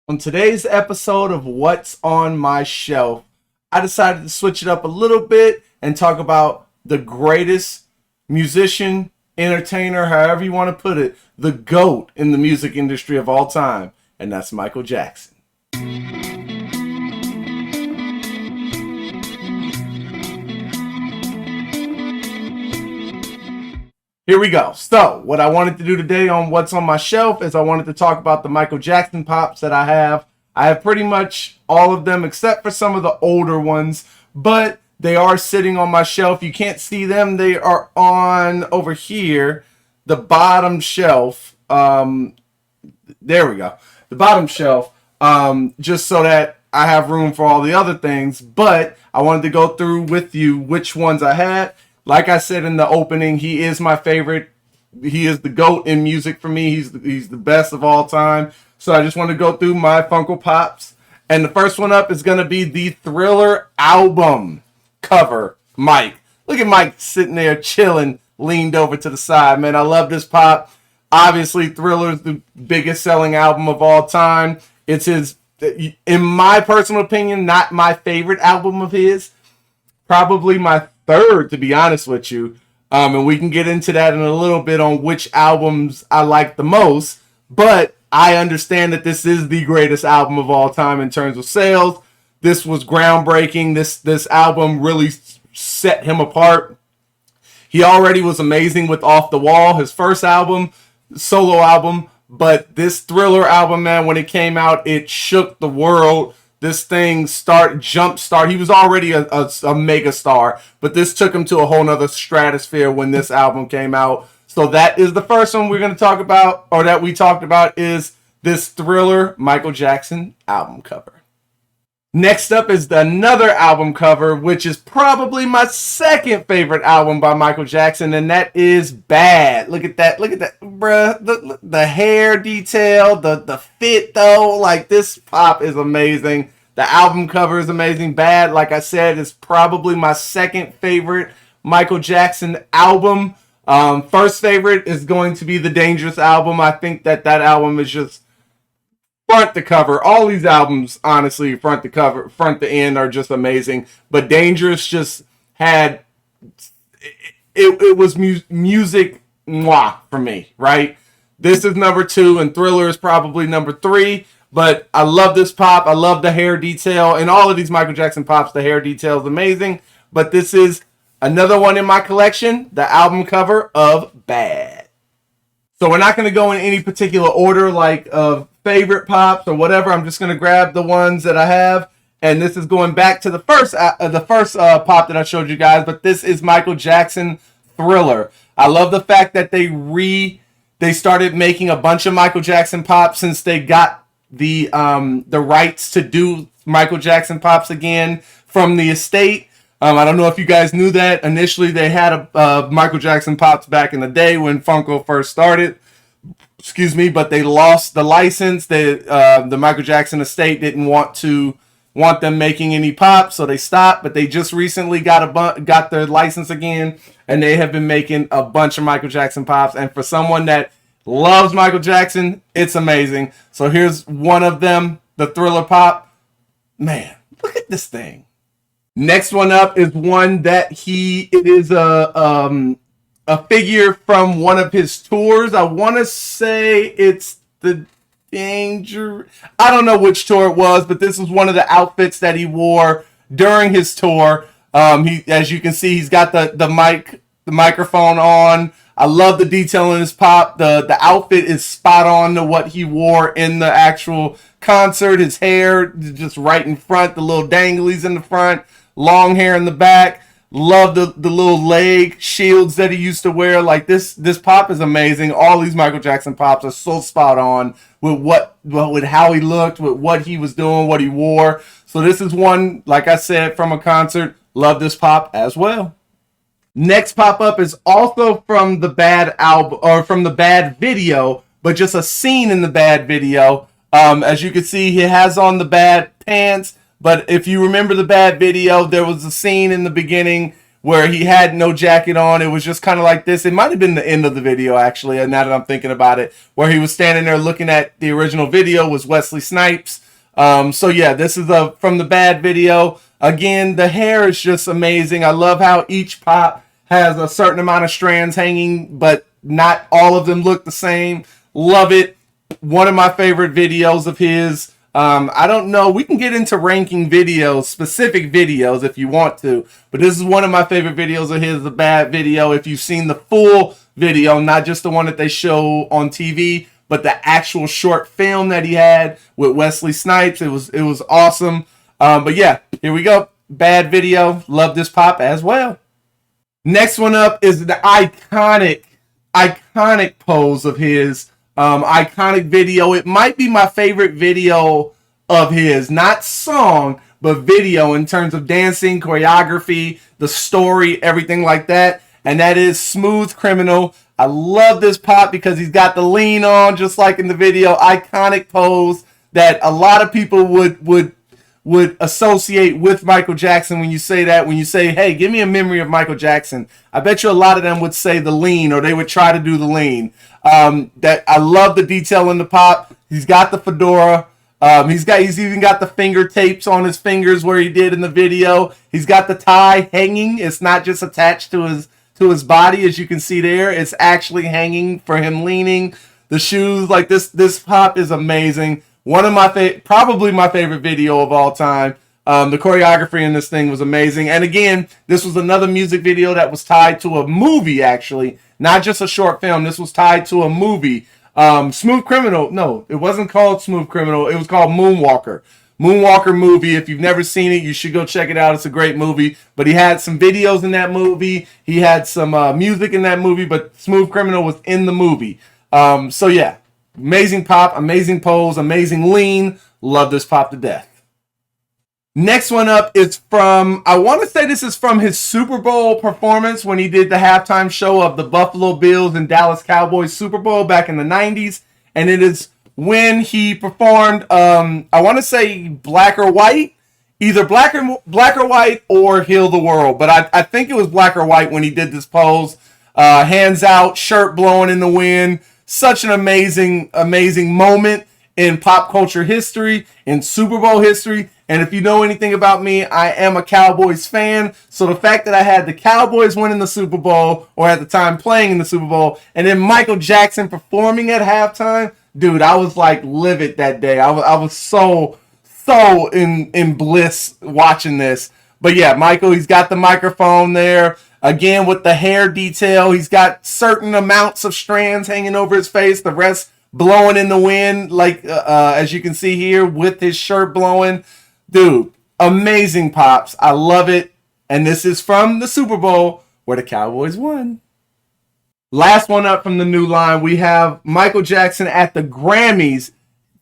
On today's episode of What's on My Shelf, I decided to switch it up a little bit and talk about the greatest musician, entertainer, however you want to put it, the GOAT in the music industry of all time, and that's Michael Jackson. Here we go. So, what I wanted to do today on What's on My Shelf is I wanted to talk about the Michael Jackson pops that I have. I have pretty much all of them except for some of the older ones, but they are sitting on my shelf. You can't see them. They are on over here, the bottom shelf. There we go. The bottom shelf, just so that I have room for all the other things, but I wanted to go through with you which ones I had. Like I said in the opening, he is my favorite. He is the GOAT in music for me. He's the best of all time. So I just want to go through my Funko Pops. And the first one up is going to be the Thriller album cover. Mike. Look at Mike sitting there chilling, leaned over to the side. Man, I love this pop. Obviously, Thriller is the biggest selling album of all time. It's his, in my personal opinion, not my favorite album of his. Probably my third, to be honest with you. And we can get into that in a little bit on which albums I like the most. But I understand that this is the greatest album of all time in terms of sales. This was groundbreaking. This album really set him apart. He already was amazing with Off the Wall, his first album, solo album. But this Thriller album, man, when it came out, it shook the world. This thing jump start. He was already a mega star, but this took him to a whole nother stratosphere when this album came out. So that is the first one we're going to talk about, or that we talked about, is this Thriller Michael Jackson album cover. Next up is another album cover, which is probably my second favorite album by Michael Jackson, and that is Bad. Look at that, bruh. The hair detail, the fit though, like this pop is amazing. The album cover is amazing. Bad, like I said, is probably my second favorite Michael Jackson album. First favorite is going to be the Dangerous album. I think that album is just front to cover. All these albums, honestly, front to end, are just amazing. But Dangerous just had it was music mwah for me, right? This is number 2, and Thriller is probably number 3. But I love this pop. I love the hair detail. And all of these Michael Jackson pops, the hair detail is amazing. But this is another one in my collection, the album cover of Bad. So we're not going to go in any particular order, like of favorite pops or whatever. I'm just going to grab the ones that I have. And this is going back to the first pop that I showed you guys. But this is Michael Jackson Thriller. I love the fact that they started making a bunch of Michael Jackson pops since they got the rights to do Michael Jackson pops again from the estate. I don't know if you guys knew that. Initially, they had a Michael Jackson pops back in the day when Funko first started. Excuse me, but they lost the license. The Michael Jackson estate didn't want them making any pops, so they stopped. But they just recently got their license again, and they have been making a bunch of Michael Jackson pops. And for someone that loves Michael Jackson, it's amazing. So here's one of them, the Thriller pop. Man, look at this thing. Next one up is one that it is a figure from one of his tours. I want to say it's the Danger. I don't know which tour it was, but this was one of the outfits that he wore during his tour. As you can see, he's got the microphone on. I love the detail in his pop. The outfit is spot on to what he wore in the actual concert. His hair just right in front, the little danglies in the front, long hair in the back. Love the little leg shields that he used to wear. Like this pop is amazing. All these Michael Jackson pops are so spot on with how he looked, with what he was doing, what he wore. So this is one, like I said, from a concert. Love this pop as well. Next pop up is also from the Bad album, or from the Bad video, but just a scene in the Bad video. As you can see, he has on the Bad pants. But if you remember the Bad video, there was a scene in the beginning where he had no jacket on. It was just kind of like this. It might have been the end of the video, actually, now that I'm thinking about it, where he was standing there looking at the original video was Wesley Snipes. So yeah, this is from the Bad video. Again, the hair is just amazing. I love how each pop has a certain amount of strands hanging, but not all of them look the same. Love it. One of my favorite videos of his. I don't know. We can get into ranking videos, specific videos, if you want to. But this is one of my favorite videos of his, the Bad video. If you've seen the full video, not just the one that they show on TV, but the actual short film that he had with Wesley Snipes. It was awesome. But yeah, here we go. Bad video. Love this pop as well. Next one up is the iconic pose of his. Iconic video. It might be my favorite video of his, not song, but video in terms of dancing, choreography, the story, everything like that. And that is Smooth Criminal. I love this pop because he's got the lean on, just like in the video. Iconic pose that a lot of people would associate with Michael Jackson when you say that. When you say, hey, give me a memory of Michael Jackson, I bet you a lot of them would say the lean, or they would try to do the lean. That I love the detail in the pop. He's got the fedora. He's even got the finger tapes on his fingers where he did in the video. He's got the tie hanging. It's not just attached to his body, as you can see there. It's actually hanging for him leaning. The shoes, like this pop is amazing. One of my probably my favorite video of all time. The choreography in this thing was amazing. And again, this was another music video that was tied to a movie, actually. Not just a short film. This was tied to a movie. Smooth Criminal. No, it wasn't called Smooth Criminal. It was called Moonwalker. Moonwalker movie. If you've never seen it, you should go check it out. It's a great movie. But he had some videos in that movie. He had some music in that movie. But Smooth Criminal was in the movie. So yeah. Amazing pop, amazing pose, amazing lean. Love this pop to death. Next one up is from, I want to say this is from his Super Bowl performance when he did the halftime show of the Buffalo Bills and Dallas Cowboys Super Bowl back in the 90s. And it is when he performed, I want to say Black or White, either Black or White or Heal the World. But I think it was Black or White when he did this pose. Hands out, shirt blowing in the wind. Such an amazing moment in pop culture history, in Super Bowl history. And if you know anything about me, I am a Cowboys fan. So the fact that I had the Cowboys winning the Super Bowl, or at the time playing in the Super Bowl, and then Michael Jackson performing at halftime, dude, I was like livid that day. I was so in bliss watching this. But yeah, Michael, he's got the microphone there. Again, with the hair detail, he's got certain amounts of strands hanging over his face. The rest blowing in the wind, like as you can see here, with his shirt blowing. Dude, amazing pops. I love it. And this is from the Super Bowl where the Cowboys won. Last one up from the new line, we have Michael Jackson at the Grammys.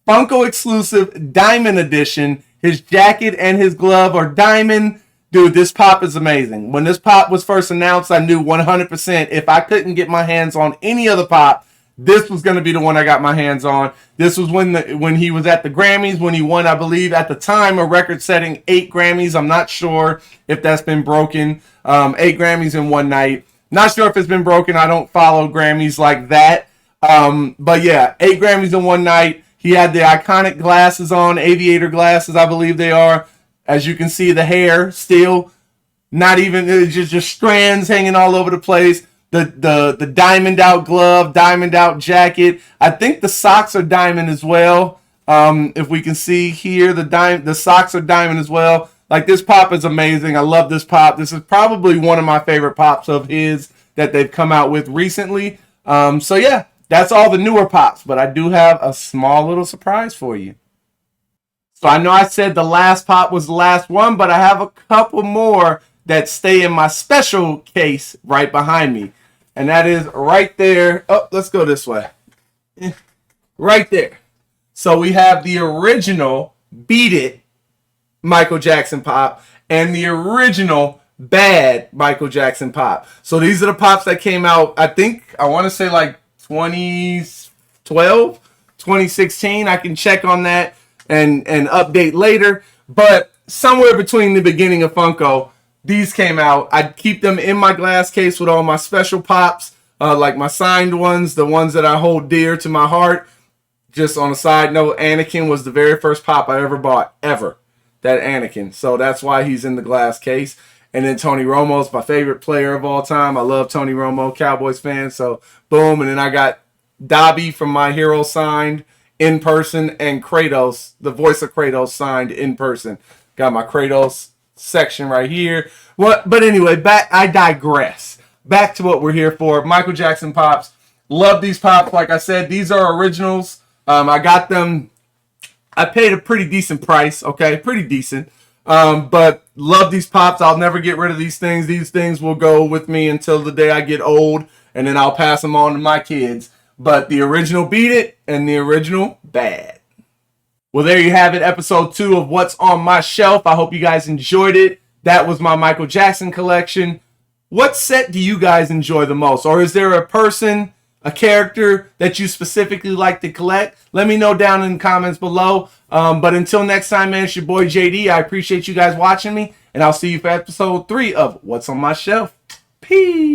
Funko exclusive Diamond Edition. His jacket and his glove are diamond. Dude, this pop is amazing. When this pop was first announced, I knew 100% if I couldn't get my hands on any other pop, this was going to be the one I got my hands on. This was when he was at the Grammys, when he won, I believe, at the time, a record-setting 8 Grammys. I'm not sure if that's been broken. 8 Grammys in one night. Not sure if it's been broken. I don't follow Grammys like that. But yeah, 8 Grammys in one night. He had the iconic glasses on, aviator glasses, I believe they are. As you can see, the hair still not even, it's just strands hanging all over the place. The diamond out glove, diamond out jacket. I think the socks are diamond as well. If we can see here, the socks are diamond as well. Like, this pop is amazing. I love this pop. This is probably one of my favorite pops of his that they've come out with recently. So yeah, that's all the newer pops, but I do have a small little surprise for you. So I know I said the last pop was the last one, but I have a couple more that stay in my special case right behind me. And that is right there. Oh, let's go this way. Right there. So we have the original Beat It Michael Jackson pop and the original Bad Michael Jackson pop. So these are the pops that came out, I want to say like 2012, 2016. I can check on that and update later. But somewhere between the beginning of Funko, these came out. I'd keep them in my glass case with all my special pops, like my signed ones, the ones that I hold dear to my heart. Just on a side note, Anakin was the very first pop I ever bought, ever. That Anakin. So that's why he's in the glass case. And then Tony Romo's my favorite player of all time. I love Tony Romo, Cowboys fan. So boom. And then I got Dobby from My Hero signed in person, and Kratos, the voice of Kratos, signed in person. Got my Kratos section right here. But anyway, I digress. Back to what we're here for. Michael Jackson pops. Love these pops. Like I said, these are originals. I got them. I paid a pretty decent price. Okay, pretty decent. But love these pops. I'll never get rid of these things. These things will go with me until the day I get old, and then I'll pass them on to my kids. But the original beat it, and the original bad. Well, there you have it. Episode 2 of What's on My Shelf. I hope you guys enjoyed it. That was my Michael Jackson collection. What set do you guys enjoy the most? Or is there a person, a character that you specifically like to collect? Let me know down in the comments below. But until next time, man, it's your boy JD. I appreciate you guys watching me, and I'll see you for episode 3 of What's on My Shelf. Peace.